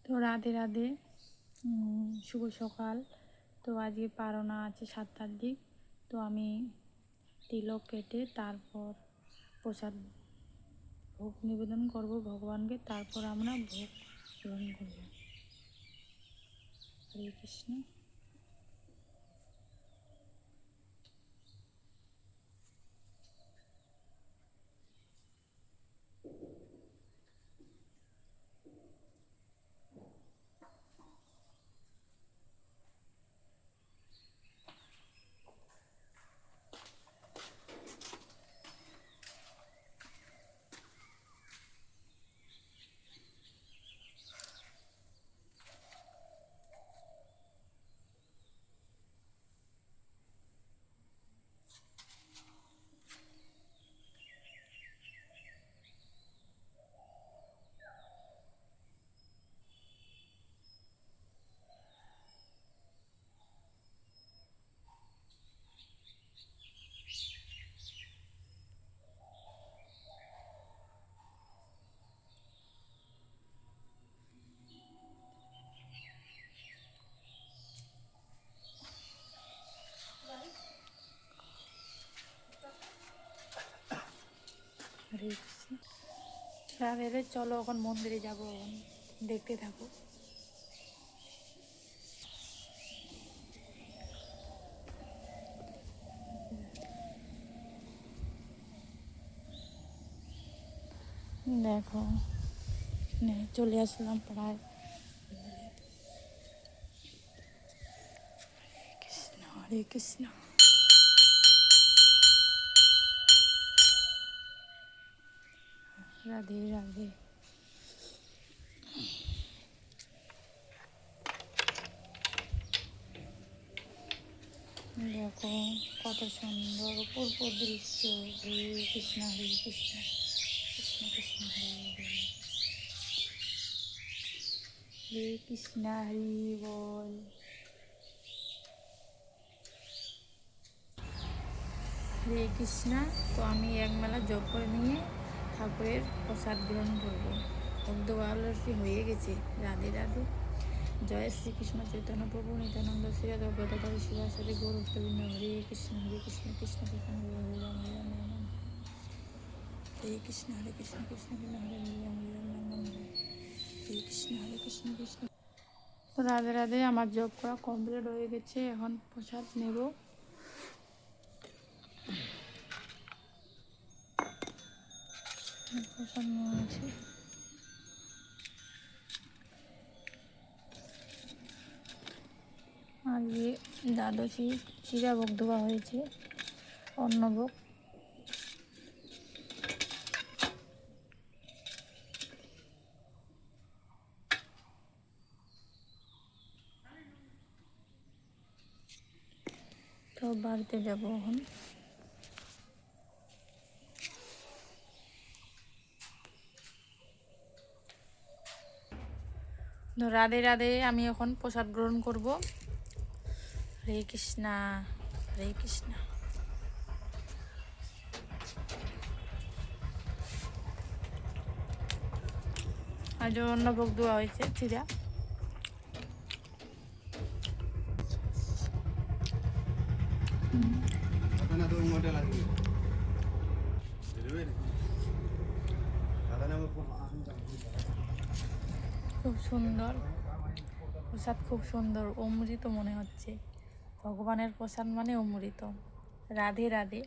তো রাধে রাধে, শুভ সকাল। তো আজকে পারনা আছে 7টার দিক। তো আমি তিলক কেটে তারপর প্রসাদ ভোগ নিবেদন করব ভগবানকে, তারপর আমরা ভোগ গ্রহণ করব। হরে কৃষ্ণ। হরে কৃষ্ণ। রাধে রাধে। চলো এখন মন্দিরে যাবো, এখন দেখতে থাকো। দেখো, চলে আসলাম প্রায়। কৃষ্ণ, হরে কৃষ্ণ। রাধে রাধে। দেখো কত সুন্দর অপূর্ব দৃশ্য। হরে কৃষ্ণ, হরে কৃষ্ণ, কৃষ্ণ কৃষ্ণ হরে হরে, হরে কৃষ্ণ হরি বল। হরে কৃষ্ণ। তো আমি এক মেলা যোগ করে নিয়ে ঠাকুরের প্রসাদ গ্রহণ করবো। ভক্তবালটি হয়ে গেছে। রাধে রাধে। জয় শ্রীকৃষ্ণ চৈতন্য প্রভু নিত্যানন্দ শ্রী গদাধর শিবাসাদি গৌর ভক্তবৃন্দ। হরে কৃষ্ণ, হরে কৃষ্ণ, কৃষ্ণ কৃষ্ণ হরে হরে, রাম রাম রাম রাম। হরে কৃষ্ণ, হরে কৃষ্ণ, কৃষ্ণ কৃষ্ণ হরে হরে, রাম রাম রাম রাম। হরে কৃষ্ণ, হরে কৃষ্ণ, কৃষ্ণ। তো রাধে রাধে। আমার যোগ করা কমপ্লিট হয়ে গেছে। এখন প্রসাদ নেব। প্রসাদ নিয়েছি। আজকে দ্বাদশী চিরা ভোগ দেওয়া হয়েছে, অন্নভোগ। তো বাড়িতে যাব এখন। তো রাধে রাধে। আমি এখন প্রসাদ গ্রহণ করব। হরে কৃষ্ণ, হরে কৃষ্ণ। আজ অন্নভোগ দেওয়া হয়েছে চিরা। খুব সুন্দর প্রসাদ, খুব সুন্দর। অমৃত মনে হচ্ছে। ভগবানের প্রসাদ মানে অমৃত। রাধে রাধে।